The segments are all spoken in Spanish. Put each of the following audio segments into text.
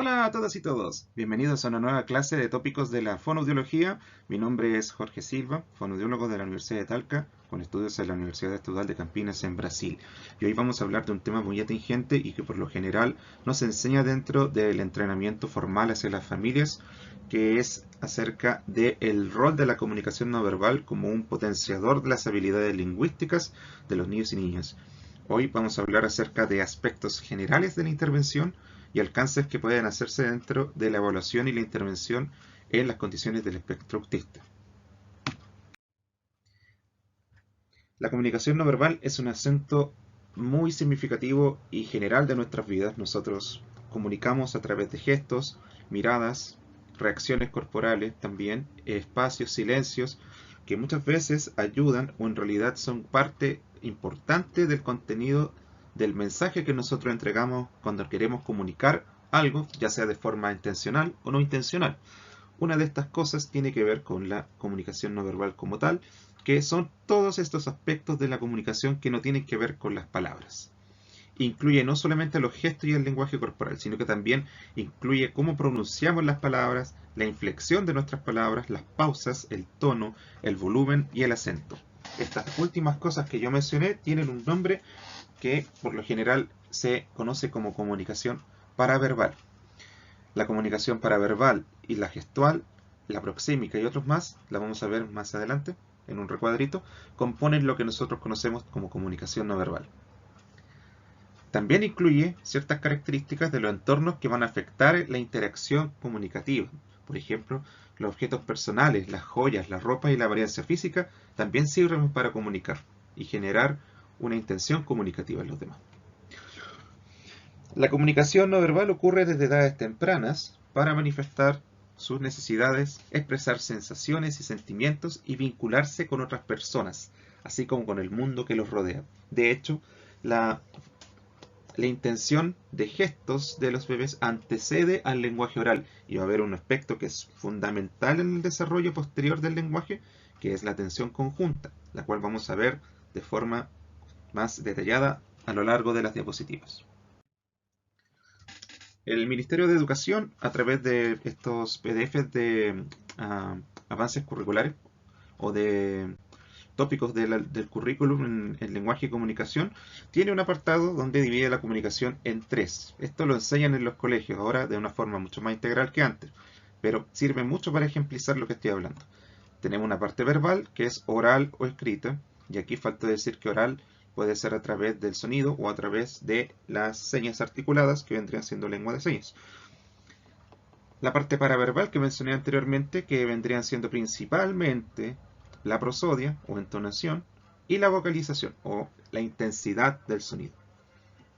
Hola a todas y todos, bienvenidos a una nueva clase de tópicos de la fonoaudiología. Mi nombre es Jorge Silva, fonoaudiólogo de la Universidad de Talca, con estudios en la Universidad Estadual de Campinas en Brasil. Y hoy vamos a hablar de un tema muy atingente y que por lo general nos enseña dentro del entrenamiento formal hacia las familias, que es acerca del rol de la comunicación no verbal como un potenciador de las habilidades lingüísticas de los niños y niñas. Hoy vamos a hablar acerca de aspectos generales de la intervención y alcances que pueden hacerse dentro de la evaluación y la intervención en las condiciones del espectro autista. La comunicación no verbal es un acento muy significativo y general de nuestras vidas. Nosotros comunicamos a través de gestos, miradas, reacciones corporales, también espacios, silencios, que muchas veces ayudan o en realidad son parte importante del contenido del mensaje que nosotros entregamos cuando queremos comunicar algo, ya sea de forma intencional o no intencional. Una de estas cosas tiene que ver con la comunicación no verbal como tal, que son todos estos aspectos de la comunicación que no tienen que ver con las palabras. Incluye no solamente los gestos y el lenguaje corporal, sino que también incluye cómo pronunciamos las palabras, la inflexión de nuestras palabras, las pausas, el tono, el volumen y el acento. Estas últimas cosas que yo mencioné tienen un nombre que por lo general se conoce como comunicación paraverbal. La comunicación paraverbal y la gestual, la proxémica y otros más, la vamos a ver más adelante en un recuadrito, componen lo que nosotros conocemos como comunicación no verbal. También incluye ciertas características de los entornos que van a afectar la interacción comunicativa. Por ejemplo, los objetos personales, las joyas, la ropa y la apariencia física también sirven para comunicar y generar una intención comunicativa en los demás. La comunicación no verbal ocurre desde edades tempranas para manifestar sus necesidades, expresar sensaciones y sentimientos y vincularse con otras personas, así como con el mundo que los rodea. De hecho, la intención de gestos de los bebés antecede al lenguaje oral y va a haber un aspecto que es fundamental en el desarrollo posterior del lenguaje, que es la atención conjunta, la cual vamos a ver de forma más detallada a lo largo de las diapositivas. El Ministerio de Educación, a través de estos PDFs de avances curriculares o de tópicos del currículum en lenguaje y comunicación, tiene un apartado donde divide la comunicación en tres. Esto lo enseñan en los colegios ahora de una forma mucho más integral que antes, pero sirve mucho para ejemplizar lo que estoy hablando. Tenemos una parte verbal, que es oral o escrita, y aquí falta decir que oral puede ser a través del sonido o a través de las señas articuladas, que vendrían siendo lengua de señas. La parte paraverbal que mencioné anteriormente, que vendrían siendo principalmente la prosodia o entonación y la vocalización o la intensidad del sonido,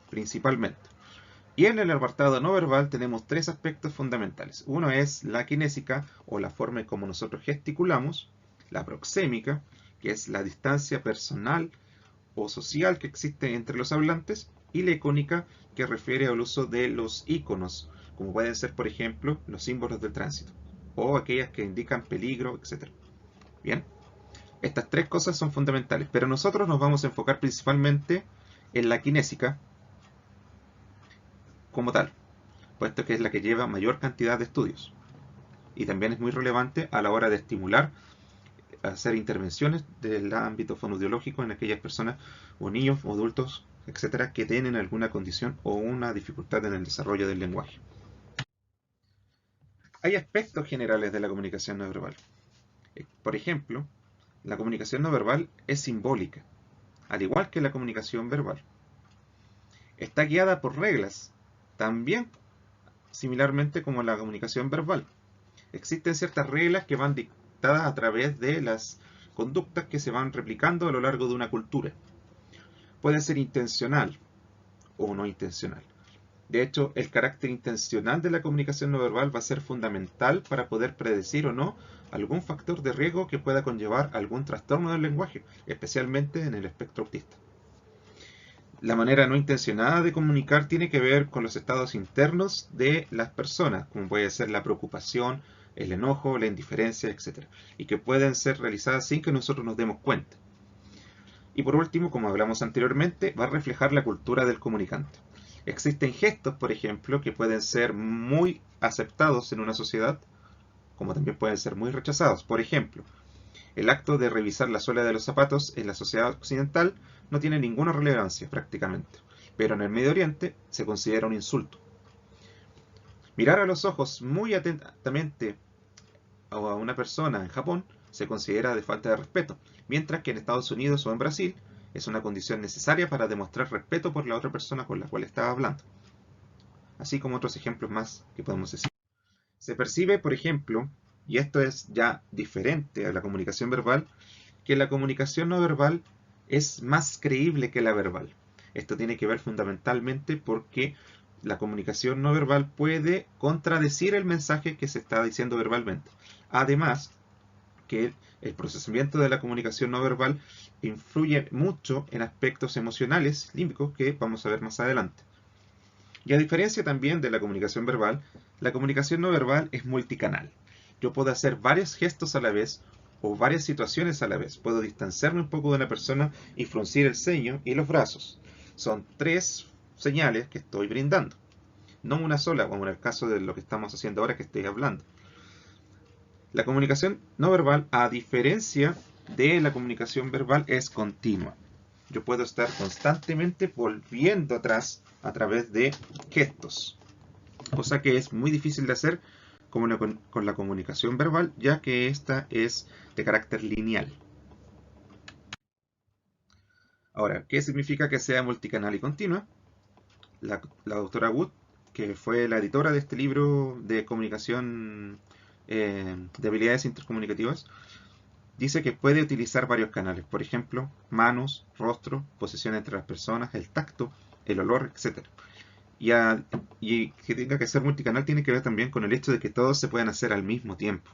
principalmente. Y en el apartado no verbal tenemos tres aspectos fundamentales. Uno es la kinésica o la forma en cómo nosotros gesticulamos, la proxémica, que es la distancia personal o social que existe entre los hablantes, y la icónica, que refiere al uso de los iconos, como pueden ser, por ejemplo, los símbolos del tránsito, o aquellas que indican peligro, etc. Bien, estas tres cosas son fundamentales, pero nosotros nos vamos a enfocar principalmente en la kinésica como tal, puesto que es la que lleva mayor cantidad de estudios. Y también es muy relevante a la hora de estimular hacer intervenciones del ámbito fonoaudiológico en aquellas personas o niños o adultos, etcétera, que tienen alguna condición o una dificultad en el desarrollo del lenguaje. Hay aspectos generales de la comunicación no verbal. Por ejemplo, la comunicación no verbal es simbólica, al igual que la comunicación verbal. Está guiada por reglas, también similarmente como la comunicación verbal. Existen ciertas reglas que van dictadas a través de las conductas que se van replicando a lo largo de una cultura. Puede ser intencional o no intencional. De hecho, el carácter intencional de la comunicación no verbal va a ser fundamental para poder predecir o no algún factor de riesgo que pueda conllevar algún trastorno del lenguaje, especialmente en el espectro autista. La manera no intencionada de comunicar tiene que ver con los estados internos de las personas, como puede ser la preocupación, el enojo, la indiferencia, etc. Y que pueden ser realizadas sin que nosotros nos demos cuenta. Y por último, como hablamos anteriormente, va a reflejar la cultura del comunicante. Existen gestos, por ejemplo, que pueden ser muy aceptados en una sociedad, como también pueden ser muy rechazados. Por ejemplo, el acto de revisar la suela de los zapatos en la sociedad occidental no tiene ninguna relevancia prácticamente, pero en el Medio Oriente se considera un insulto. Mirar a los ojos muy atentamente a una persona en Japón se considera de falta de respeto, mientras que en Estados Unidos o en Brasil es una condición necesaria para demostrar respeto por la otra persona con la cual estaba hablando. Así como otros ejemplos más que podemos decir. Se percibe, por ejemplo, y esto es ya diferente a la comunicación verbal, que la comunicación no verbal es más creíble que la verbal. Esto tiene que ver fundamentalmente porque la comunicación no verbal puede contradecir el mensaje que se está diciendo verbalmente. Además, que el procesamiento de la comunicación no verbal influye mucho en aspectos emocionales, límbicos, que vamos a ver más adelante. Y a diferencia también de la comunicación verbal, la comunicación no verbal es multicanal. Yo puedo hacer varios gestos a la vez o varias situaciones a la vez. Puedo distanciarme un poco de una persona y fruncir el ceño y los brazos. Son tres señales que estoy brindando. No una sola, como en el caso de lo que estamos haciendo ahora que estoy hablando. La comunicación no verbal, a diferencia de la comunicación verbal, es continua. Yo puedo estar constantemente volviendo atrás a través de gestos, cosa que es muy difícil de hacer como con la comunicación verbal, ya que esta es de carácter lineal. Ahora, ¿qué significa que sea multicanal y continua? La doctora Wood, que fue la editora de este libro de comunicación de habilidades intercomunicativas, dice que puede utilizar varios canales, por ejemplo, manos, rostro, posición entre las personas, el tacto, el olor, etc. Y que tenga que ser multicanal tiene que ver también con el hecho de que todos se pueden hacer al mismo tiempo.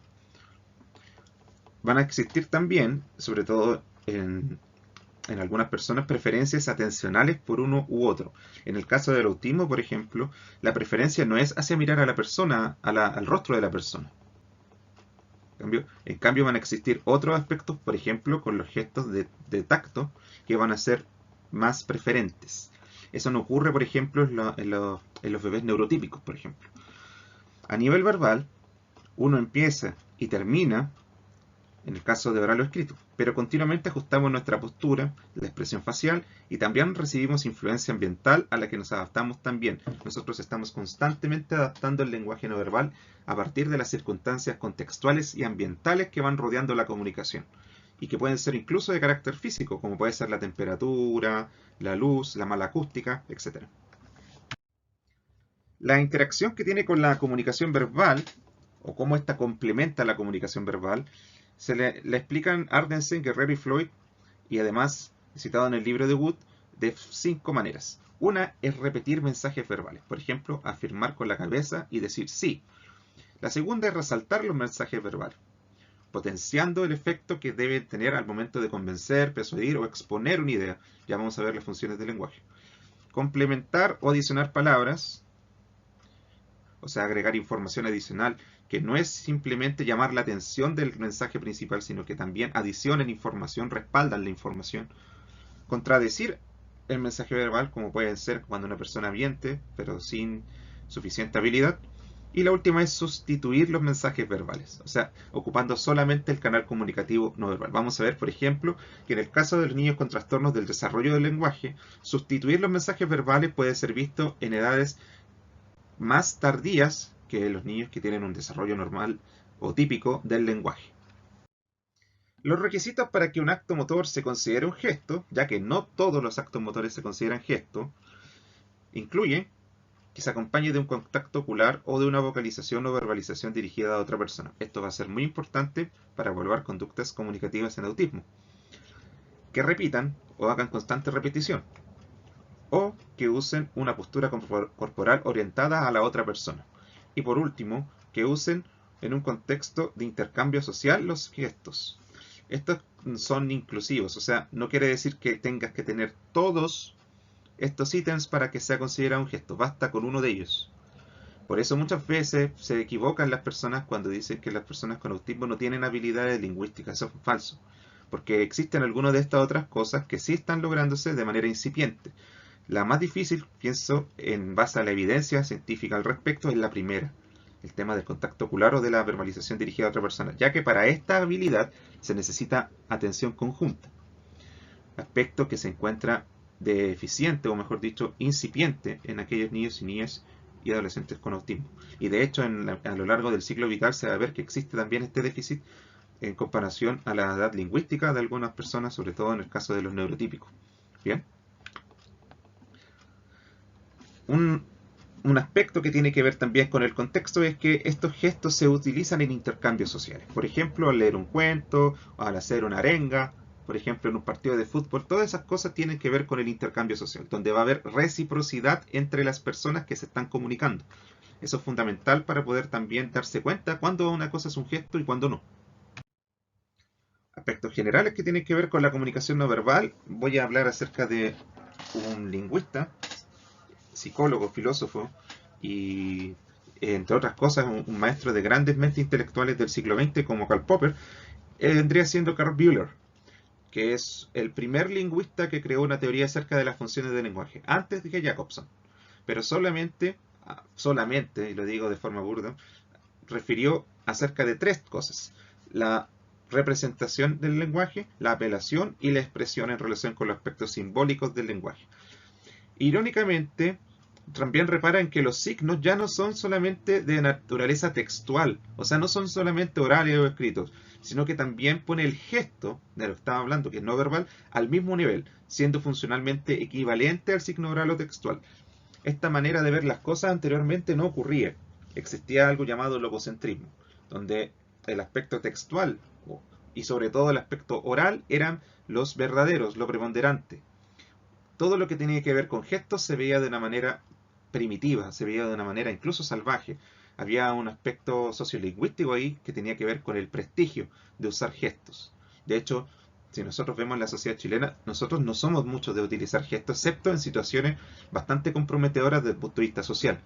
Van a existir también, sobre todo en algunas personas, preferencias atencionales por uno u otro. En el caso del autismo, por ejemplo, la preferencia no es hacia mirar a la persona, al rostro de la persona. En cambio, van a existir otros aspectos, por ejemplo, con los gestos de tacto, que van a ser más preferentes. Eso no ocurre, por ejemplo, en los bebés neurotípicos, por ejemplo. A nivel verbal, uno empieza y termina, en el caso de oral o escrito, pero continuamente ajustamos nuestra postura, la expresión facial y también recibimos influencia ambiental a la que nos adaptamos también. Nosotros estamos constantemente adaptando el lenguaje no verbal a partir de las circunstancias contextuales y ambientales que van rodeando la comunicación y que pueden ser incluso de carácter físico, como puede ser la temperatura, la luz, la mala acústica, etc. La interacción que tiene con la comunicación verbal, o cómo esta complementa la comunicación verbal, se le explican Ardensen, Guerrero y Floyd, y además, citado en el libro de Wood, de 5 maneras. Una es repetir mensajes verbales, por ejemplo, afirmar con la cabeza y decir sí. La segunda es resaltar los mensajes verbales, potenciando el efecto que debe tener al momento de convencer, persuadir o exponer una idea. Ya vamos a ver las funciones del lenguaje. Complementar o adicionar palabras, o sea, agregar información adicional, que no es simplemente llamar la atención del mensaje principal, sino que también adicionan información, respaldan la información. Contradecir el mensaje verbal, como puede ser cuando una persona miente, pero sin suficiente habilidad. Y la última es sustituir los mensajes verbales, o sea, ocupando solamente el canal comunicativo no verbal. Vamos a ver, por ejemplo, que en el caso de los niños con trastornos del desarrollo del lenguaje, sustituir los mensajes verbales puede ser visto en edades más tardías que los niños que tienen un desarrollo normal o típico del lenguaje. Los requisitos para que un acto motor se considere un gesto, ya que no todos los actos motores se consideran gestos, incluyen que se acompañe de un contacto ocular o de una vocalización o verbalización dirigida a otra persona. Esto va a ser muy importante para evaluar conductas comunicativas en autismo. Que repitan o hagan constante repetición. O que usen una postura corporal orientada a la otra persona. Y por último, que usen en un contexto de intercambio social los gestos. Estos son inclusivos, o sea, no quiere decir que tengas que tener todos estos ítems para que sea considerado un gesto, basta con uno de ellos. Por eso muchas veces se equivocan las personas cuando dicen que las personas con autismo no tienen habilidades lingüísticas, eso es falso, porque existen algunas de estas otras cosas que sí están lográndose de manera incipiente. La más difícil, pienso, en base a la evidencia científica al respecto, es la primera, el tema del contacto ocular o de la verbalización dirigida a otra persona, ya que para esta habilidad se necesita atención conjunta, aspecto que se encuentra deficiente, o mejor dicho, incipiente en aquellos niños y niñas y adolescentes con autismo. Y de hecho, a lo largo del ciclo vital se va a ver que existe también este déficit en comparación a la edad lingüística de algunas personas, sobre todo en el caso de los neurotípicos. Bien. Un, un aspecto que tiene que ver también con el contexto es que estos gestos se utilizan en intercambios sociales. Por ejemplo, al leer un cuento, o al hacer una arenga, por ejemplo, en un partido de fútbol. Todas esas cosas tienen que ver con el intercambio social, donde va a haber reciprocidad entre las personas que se están comunicando. Eso es fundamental para poder también darse cuenta cuándo una cosa es un gesto y cuándo no. Aspectos generales que tienen que ver con la comunicación no verbal. Voy a hablar acerca de un lingüista, psicólogo, filósofo y, entre otras cosas, un maestro de grandes mentes intelectuales del siglo XX como Karl Popper. Vendría siendo Karl Bühler, que es el primer lingüista que creó una teoría acerca de las funciones del lenguaje, antes de que Jacobson. Pero solamente, y lo digo de forma burda, refirió acerca de tres cosas: la representación del lenguaje, la apelación y la expresión en relación con los aspectos simbólicos del lenguaje. Irónicamente, también repara en que los signos ya no son solamente de naturaleza textual, o sea, no son solamente orales o escritos, sino que también pone el gesto, de lo que estaba hablando, que es no verbal, al mismo nivel, siendo funcionalmente equivalente al signo oral o textual. Esta manera de ver las cosas anteriormente no ocurría. Existía algo llamado logocentrismo, donde el aspecto textual y sobre todo el aspecto oral eran los verdaderos, lo preponderante. Todo lo que tenía que ver con gestos se veía de una manera primitiva, se veía de una manera incluso salvaje. Había un aspecto sociolingüístico ahí que tenía que ver con el prestigio de usar gestos. De hecho, si nosotros vemos la sociedad chilena, nosotros no somos muchos de utilizar gestos, excepto en situaciones bastante comprometedoras desde el punto de vista social.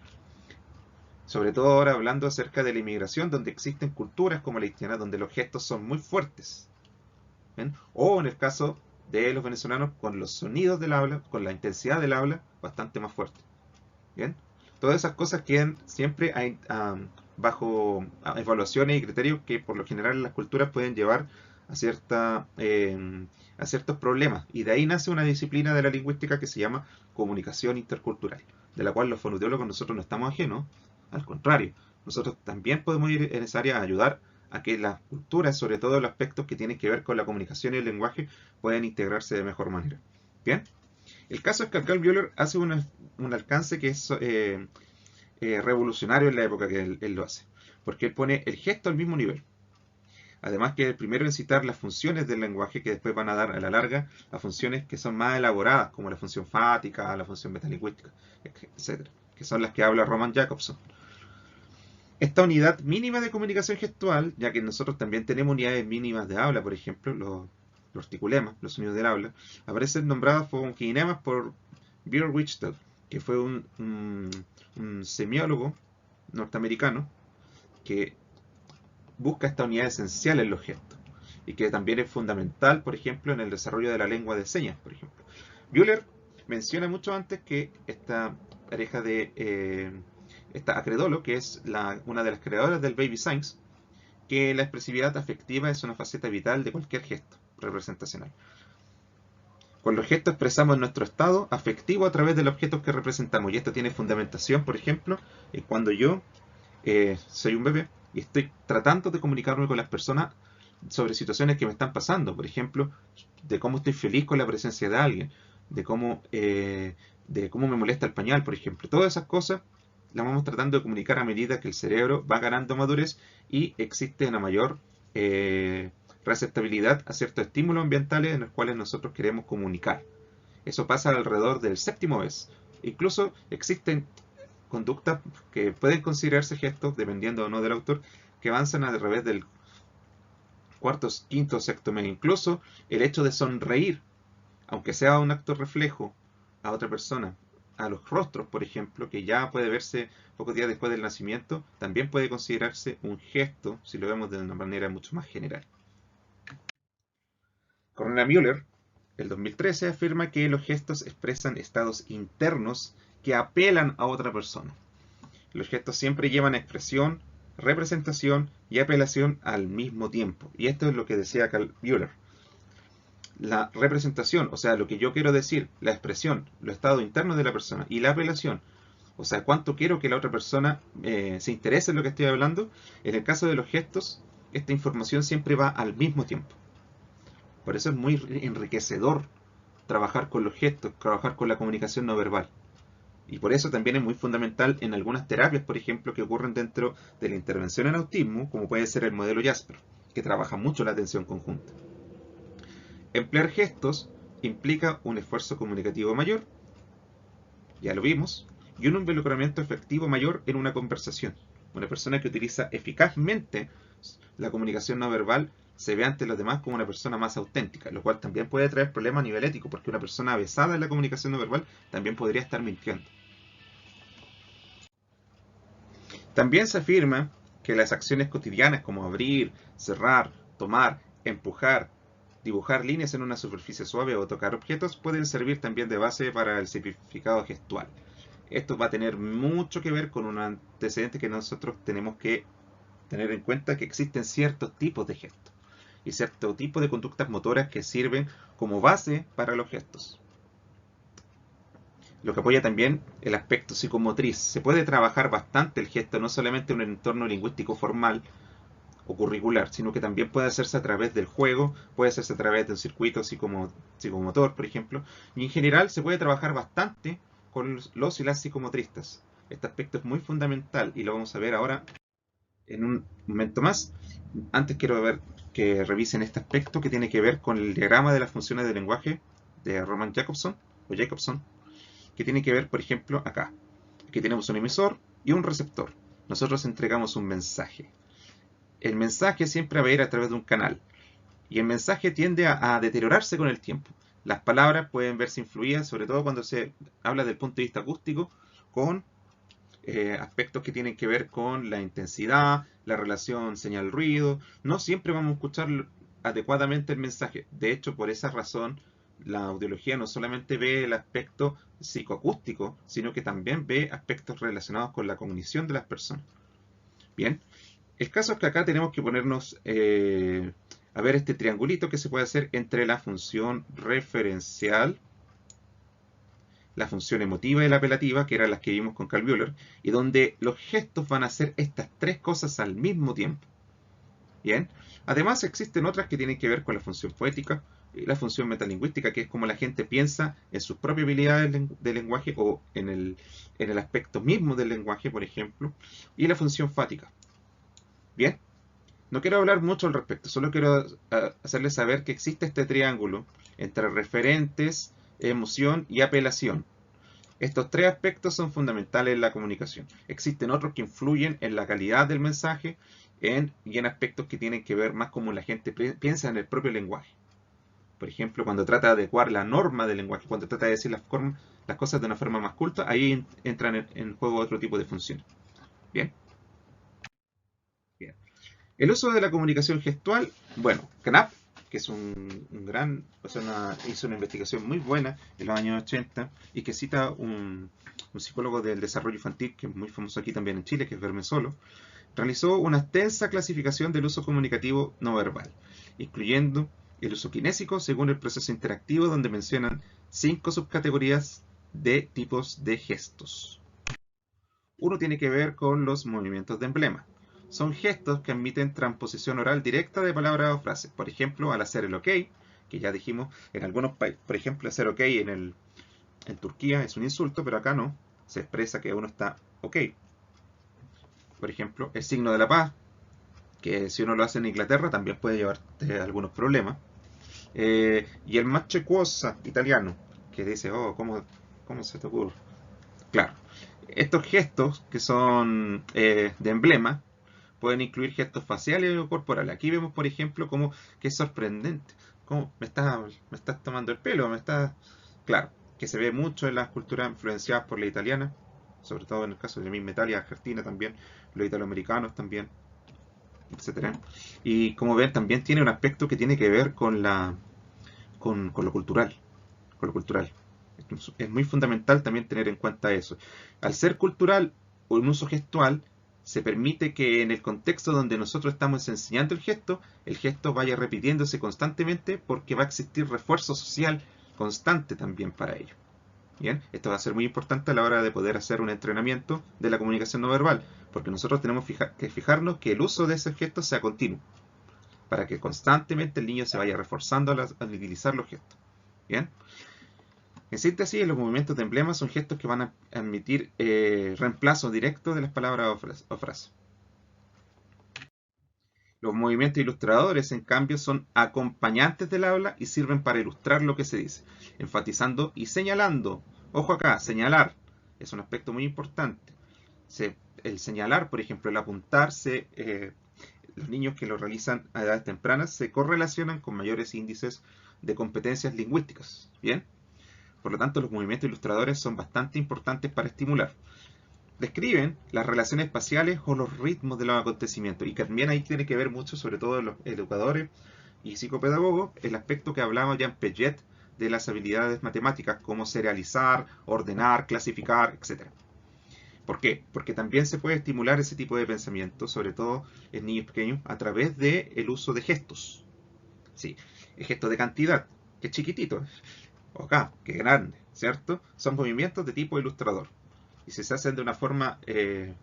Sobre todo ahora hablando acerca de la inmigración, donde existen culturas como la haitiana, donde los gestos son muy fuertes. ¿Ven? O en el caso de los venezolanos, con los sonidos del habla, con la intensidad del habla, bastante más fuerte. ¿Bien? Todas esas cosas quedan siempre bajo evaluaciones y criterios que por lo general en las culturas pueden llevar a ciertos problemas. Y de ahí nace una disciplina de la lingüística que se llama comunicación intercultural, de la cual los fonoaudiólogos nosotros no estamos ajenos. Al contrario, nosotros también podemos ir en esa área a ayudar a que las culturas, sobre todo los aspectos que tienen que ver con la comunicación y el lenguaje, puedan integrarse de mejor manera. ¿Bien? El caso es que Karl Bühler hace un alcance que es revolucionario en la época que él lo hace, porque él pone el gesto al mismo nivel. Además que el primero en citar las funciones del lenguaje que después van a dar a la larga a funciones que son más elaboradas, como la función fática, la función metalingüística, etcétera, que son las que habla Roman Jakobson. Esta unidad mínima de comunicación gestual, ya que nosotros también tenemos unidades mínimas de habla, por ejemplo, los articulemas, los sonidos del habla, aparecen nombrados como kinemas por Björn Wichtel, que fue un semiólogo norteamericano que busca esta unidad esencial en los gestos y que también es fundamental, por ejemplo, en el desarrollo de la lengua de señas, por ejemplo. Bühler menciona mucho antes que esta pareja de esta Acredolo, que es una de las creadoras del Baby Science, que la expresividad afectiva es una faceta vital de cualquier gesto representacional. Con los gestos expresamos nuestro estado afectivo a través de los objetos que representamos, y esto tiene fundamentación, por ejemplo, cuando yo soy un bebé y estoy tratando de comunicarme con las personas sobre situaciones que me están pasando, por ejemplo, de cómo estoy feliz con la presencia de alguien, de cómo me molesta el pañal, por ejemplo. Todas esas cosas las vamos tratando de comunicar a medida que el cerebro va ganando madurez y existe una mayor receptibilidad a ciertos estímulos ambientales en los cuales nosotros queremos comunicar. Eso pasa alrededor del séptimo mes. Incluso existen conductas que pueden considerarse gestos, dependiendo o no del autor, que avanzan a través del cuarto, quinto, sexto mes. Incluso el hecho de sonreír, aunque sea un acto reflejo a otra persona, a los rostros, por ejemplo, que ya puede verse pocos días después del nacimiento, también puede considerarse un gesto, si lo vemos de una manera mucho más general. Cornelia Müller el 2013 afirma que los gestos expresan estados internos que apelan a otra persona. Los gestos siempre llevan expresión, representación y apelación al mismo tiempo. Y esto es lo que decía Carl Buehler. La representación, o sea, lo que yo quiero decir, la expresión, los estados internos de la persona, y la apelación, o sea, cuánto quiero que la otra persona se interese en lo que estoy hablando. En el caso de los gestos, esta información siempre va al mismo tiempo. Por eso es muy enriquecedor trabajar con los gestos, trabajar con la comunicación no verbal. Y por eso también es muy fundamental en algunas terapias, por ejemplo, que ocurren dentro de la intervención en autismo, como puede ser el modelo Jasper, que trabaja mucho la atención conjunta. Emplear gestos implica un esfuerzo comunicativo mayor, ya lo vimos, y un involucramiento efectivo mayor en una conversación. Una persona que utiliza eficazmente la comunicación no verbal se ve ante los demás como una persona más auténtica, lo cual también puede traer problemas a nivel ético, porque una persona avesada en la comunicación no verbal también podría estar mintiendo. También se afirma que las acciones cotidianas como abrir, cerrar, tomar, empujar, dibujar líneas en una superficie suave o tocar objetos pueden servir también de base para el significado gestual. Esto va a tener mucho que ver con un antecedente que nosotros tenemos que tener en cuenta, que existen ciertos tipos de gestos y cierto tipo de conductas motoras que sirven como base para los gestos. Lo que apoya también el aspecto psicomotriz. Se puede trabajar bastante el gesto, no solamente en un entorno lingüístico formal o curricular, sino que también puede hacerse a través del juego, puede hacerse a través de un circuito psicomotor, por ejemplo, y en general se puede trabajar bastante con los y las psicomotristas. Este aspecto es muy fundamental y lo vamos a ver ahora en un momento más. Antes quiero ver que revisen este aspecto que tiene que ver con el diagrama de las funciones del lenguaje de Roman Jacobson, que tiene que ver, por ejemplo, acá. Aquí tenemos un emisor y un receptor. Nosotros entregamos un mensaje. El mensaje siempre va a ir a través de un canal. Y el mensaje tiende a deteriorarse con el tiempo. Las palabras pueden verse influidas, sobre todo cuando se habla del punto de vista acústico, con aspectos que tienen que ver con la intensidad, la relación señal-ruido. No siempre vamos a escuchar adecuadamente el mensaje. De hecho, por esa razón, la audiología no solamente ve el aspecto psicoacústico, sino que también ve aspectos relacionados con la cognición de las personas. Bien, el caso es que acá tenemos que ponernos a ver este triangulito que se puede hacer entre la función referencial, la función emotiva y la apelativa, que eran las que vimos con Carl Buehler, y donde los gestos van a hacer estas tres cosas al mismo tiempo. Bien, además existen otras que tienen que ver con la función poética y la función metalingüística, que es como la gente piensa en sus propias habilidades de lenguaje o en el aspecto mismo del lenguaje, por ejemplo, y la función fática. Bien, no quiero hablar mucho al respecto, solo quiero hacerles saber que existe este triángulo entre referentes, emoción y apelación. Estos tres aspectos son fundamentales en la comunicación. Existen otros que influyen en la calidad del mensaje y en aspectos que tienen que ver más como la gente piensa en el propio lenguaje. Por ejemplo, cuando trata de adecuar la norma del lenguaje, cuando trata de decir las cosas de una forma más culta, ahí entran en juego otro tipo de funciones. Bien. Bien. El uso de la comunicación gestual, bueno, Knapp, que es un gran, hizo una investigación muy buena en los años 80 y que cita un psicólogo del desarrollo infantil que es muy famoso aquí también en Chile, que es Verme Solo, realizó una extensa clasificación del uso comunicativo no verbal, incluyendo el uso kinésico según el proceso interactivo, donde mencionan 5 subcategorías de tipos de gestos. Uno tiene que ver con los movimientos de emblema. Son gestos que admiten transposición oral directa de palabras o frases. Por ejemplo, al hacer el OK, que ya dijimos en algunos países, por ejemplo, hacer OK en Turquía es un insulto, pero acá no. Se expresa que uno está OK. Por ejemplo, el signo de la paz, que si uno lo hace en Inglaterra también puede llevarte algunos problemas. Y el macho cosa italiano, que dice, oh, ¿cómo se te ocurre? Claro. Estos gestos que son de emblema pueden incluir gestos faciales o corporales. Aquí vemos, por ejemplo, como que es sorprendente. Como me estás tomando el pelo, Claro, que se ve mucho en las culturas influenciadas por la italiana, sobre todo en el caso de la misma Italia, Argentina también, los italoamericanos también, etcétera. Y como ven, también tiene un aspecto que tiene que ver con con lo cultural. Con lo cultural. Es muy fundamental también tener en cuenta eso. Al ser cultural o un uso gestual, se permite que en el contexto donde nosotros estamos enseñando el gesto vaya repitiéndose constantemente porque va a existir refuerzo social constante también para ello. Bien, esto va a ser muy importante a la hora de poder hacer un entrenamiento de la comunicación no verbal, porque nosotros tenemos que fijarnos que el uso de ese gesto sea continuo, para que constantemente el niño se vaya reforzando al utilizar los gestos. Bien, en síntesis, los movimientos de emblema son gestos que van a admitir reemplazo directo de las palabras o frases. Los movimientos ilustradores, en cambio, son acompañantes del habla y sirven para ilustrar lo que se dice, enfatizando y señalando. Ojo acá, señalar es un aspecto muy importante. El señalar, por ejemplo, el apuntarse, los niños que lo realizan a edades tempranas se correlacionan con mayores índices de competencias lingüísticas. ¿Bien? Por lo tanto, los movimientos ilustradores son bastante importantes para estimular. Describen las relaciones espaciales o los ritmos de los acontecimientos. Y también ahí tiene que ver mucho, sobre todo los educadores y psicopedagogos, el aspecto que hablaba Jean Piaget de las habilidades matemáticas, como serializar, ordenar, clasificar, etc. ¿Por qué? Porque también se puede estimular ese tipo de pensamiento, sobre todo en niños pequeños, a través del uso de gestos. Sí, el gesto de cantidad, que es chiquitito, o acá, que es grande, ¿cierto? Son movimientos de tipo ilustrador. Y si se hacen de una forma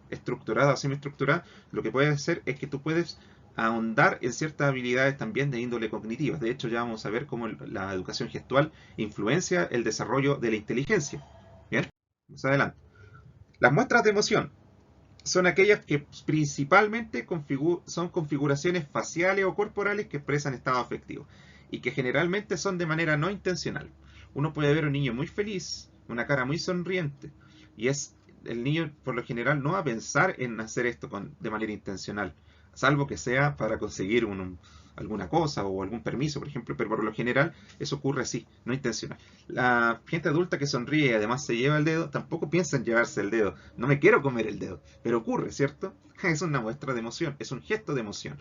estructurada o semiestructurada, lo que puedes hacer es que tú puedes ahondar en ciertas habilidades también de índole cognitiva. De hecho, ya vamos a ver cómo la educación gestual influencia el desarrollo de la inteligencia. Bien, más adelante. Las muestras de emoción son aquellas que principalmente son configuraciones faciales o corporales que expresan estado afectivo y que generalmente son de manera no intencional. Uno puede ver a un niño muy feliz, una cara muy sonriente, y el niño por lo general no va a pensar en hacer esto de manera intencional, salvo que sea para conseguir alguna cosa o algún permiso, por ejemplo, pero por lo general eso ocurre así, no intencional. La gente adulta que sonríe y además se lleva el dedo, tampoco piensa en llevarse el dedo, no me quiero comer el dedo, pero ocurre, ¿cierto? Es una muestra de emoción, es un gesto de emoción.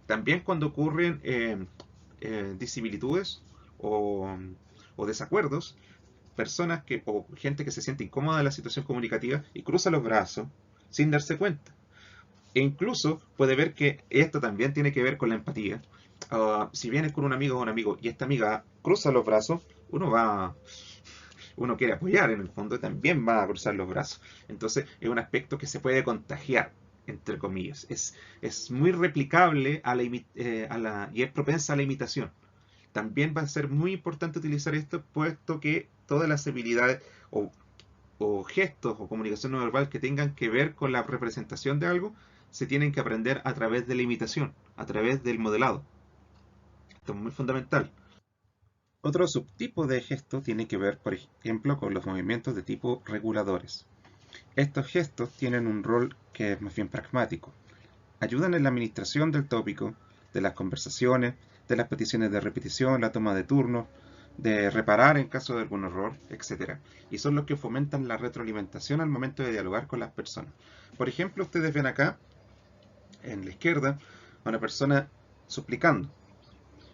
También cuando ocurren disimilitudes o desacuerdos, o gente que se siente incómoda en la situación comunicativa y cruza los brazos sin darse cuenta. E incluso puede ver que esto también tiene que ver con la empatía. Si vienes con un amigo o un amigo y esta amiga cruza los brazos, uno quiere apoyar en el fondo y también va a cruzar los brazos. Entonces es un aspecto que se puede contagiar, entre comillas. Es muy replicable y es propensa a la imitación. También va a ser muy importante utilizar esto, puesto que todas las habilidades o gestos o comunicación no verbal que tengan que ver con la representación de algo, se tienen que aprender a través de la imitación, a través del modelado. Esto es muy fundamental. Otro subtipo de gesto tiene que ver, por ejemplo, con los movimientos de tipo reguladores. Estos gestos tienen un rol que es más bien pragmático. Ayudan en la administración del tópico, de las conversaciones, de las peticiones de repetición, la toma de turnos, de reparar en caso de algún error, etc. Y son los que fomentan la retroalimentación al momento de dialogar con las personas. Por ejemplo, ustedes ven acá, en la izquierda, a una persona suplicando.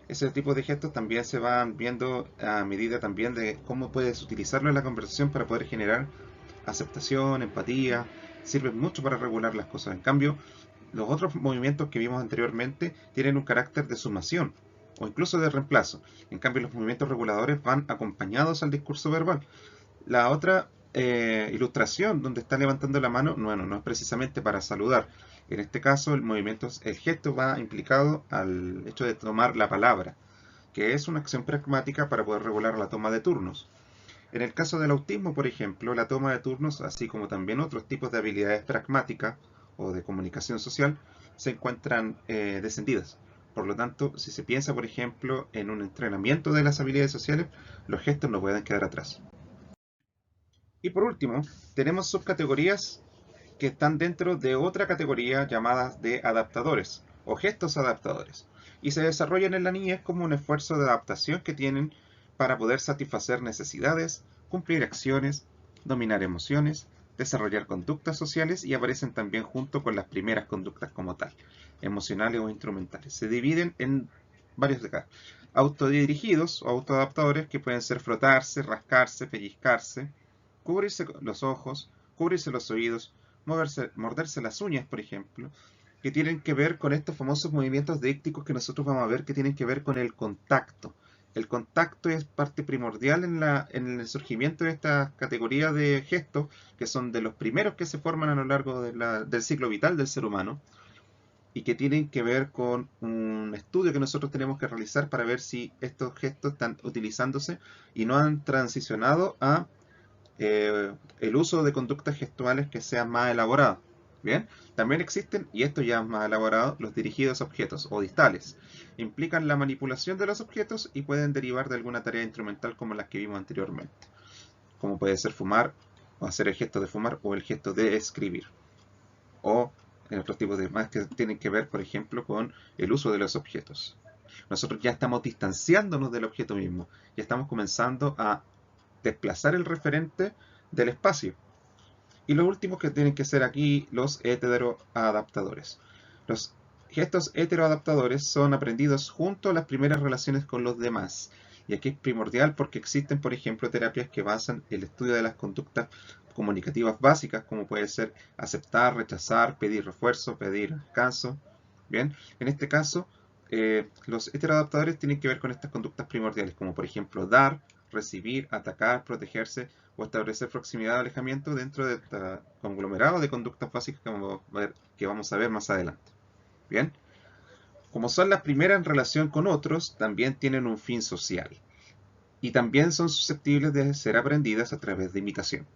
Ese tipo de gestos también se van viendo a medida también de cómo puedes utilizarlo en la conversación para poder generar aceptación, empatía. Sirven mucho para regular las cosas. En cambio, los otros movimientos que vimos anteriormente tienen un carácter de sumación o incluso de reemplazo. En cambio, los movimientos reguladores van acompañados al discurso verbal. La otra ilustración donde está levantando la mano, bueno, no es precisamente para saludar. En este caso, el gesto va implicado al hecho de tomar la palabra, que es una acción pragmática para poder regular la toma de turnos. En el caso del autismo, por ejemplo, la toma de turnos, así como también otros tipos de habilidades pragmáticas o de comunicación social, se encuentran descendidas. Por lo tanto, si se piensa, por ejemplo, en un entrenamiento de las habilidades sociales, los gestos no pueden quedar atrás. Y por último, tenemos subcategorías que están dentro de otra categoría llamada de adaptadores o gestos adaptadores y se desarrollan en la niñez como un esfuerzo de adaptación que tienen para poder satisfacer necesidades, cumplir acciones, dominar emociones, desarrollar conductas sociales y aparecen también junto con las primeras conductas como tal, emocionales o instrumentales. Se dividen en varios de acá. autodirigidos o autoadaptadores que pueden ser frotarse, rascarse, pellizcarse, cubrirse los ojos, cubrirse los oídos, morderse las uñas, por ejemplo, que tienen que ver con estos famosos movimientos dícticos que nosotros vamos a ver que tienen que ver con el contacto. El contacto es parte primordial en el surgimiento de estas categorías de gestos, que son de los primeros que se forman a lo largo del ciclo vital del ser humano, y que tienen que ver con un estudio que nosotros tenemos que realizar para ver si estos gestos están utilizándose y no han transicionado a el uso de conductas gestuales que sean más elaboradas. Bien, también existen, y esto ya es más elaborado, los dirigidos a objetos o distales. Implican la manipulación de los objetos y pueden derivar de alguna tarea instrumental como las que vimos anteriormente, como puede ser fumar, o hacer el gesto de fumar, o el gesto de escribir, o en otros tipos de más que tienen que ver, por ejemplo, con el uso de los objetos. Nosotros ya estamos distanciándonos del objeto mismo, ya estamos comenzando a desplazar el referente del espacio. Y los últimos que tienen que ser aquí los heteroadaptadores. Los gestos heteroadaptadores son aprendidos junto a las primeras relaciones con los demás. Y aquí es primordial porque existen, por ejemplo, terapias que basan el estudio de las conductas comunicativas básicas, como puede ser aceptar, rechazar, pedir refuerzo, pedir descanso. Bien, en este caso, los heteroadaptadores tienen que ver con estas conductas primordiales, como por ejemplo dar, recibir, atacar, protegerse o establecer proximidad o alejamiento dentro de este conglomerado de conductas básicas que vamos a ver más adelante. Bien, como son las primeras en relación con otros, también tienen un fin social y también son susceptibles de ser aprendidas a través de imitación.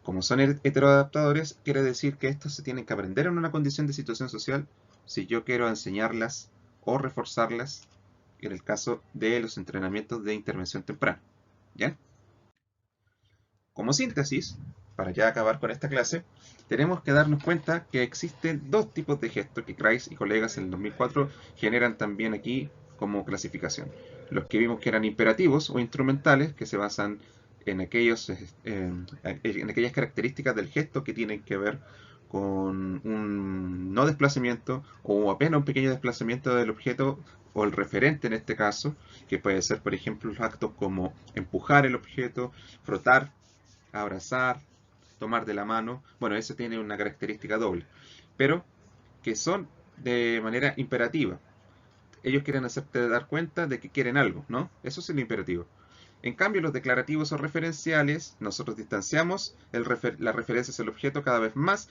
Como son heteroadaptadores, quiere decir que estos se tienen que aprender en una condición de situación social si yo quiero enseñarlas o reforzarlas en el caso de los entrenamientos de intervención temprana. ¿Bien? Como síntesis, para ya acabar con esta clase, tenemos que darnos cuenta que existen dos tipos de gestos que Kreis y colegas en el 2004 generan también aquí como clasificación. Los que vimos que eran imperativos o instrumentales, que se basan en aquellas características del gesto que tienen que ver con un no desplazamiento o apenas un pequeño desplazamiento del objeto o el referente en este caso, que puede ser, por ejemplo, los actos como empujar el objeto, frotar, abrazar, tomar de la mano. Bueno, eso tiene una característica doble, pero que son de manera imperativa. Ellos quieren hacerte dar cuenta de que quieren algo, ¿no? Eso es el imperativo. En cambio, los declarativos o referenciales, nosotros distanciamos la referencia hacia el objeto cada vez más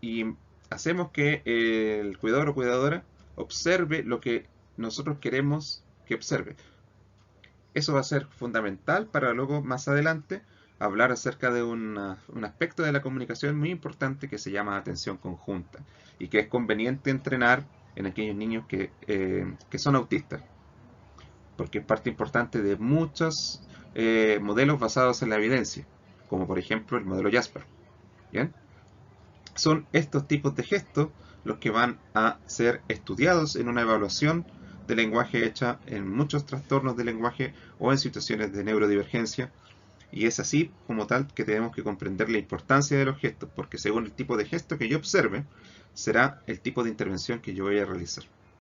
y hacemos que el cuidador o cuidadora observe lo que nosotros queremos que observe. Eso va a ser fundamental para luego, más adelante, hablar acerca de un aspecto de la comunicación muy importante que se llama atención conjunta y que es conveniente entrenar en aquellos niños que son autistas, porque es parte importante de muchos modelos basados en la evidencia, como por ejemplo el modelo Jasper. ¿Bien? Son estos tipos de gestos los que van a ser estudiados en una evaluación de lenguaje hecha en muchos trastornos de lenguaje o en situaciones de neurodivergencia. Y es así como tal que tenemos que comprender la importancia de los gestos, porque según el tipo de gesto que yo observe, será el tipo de intervención que yo voy a realizar.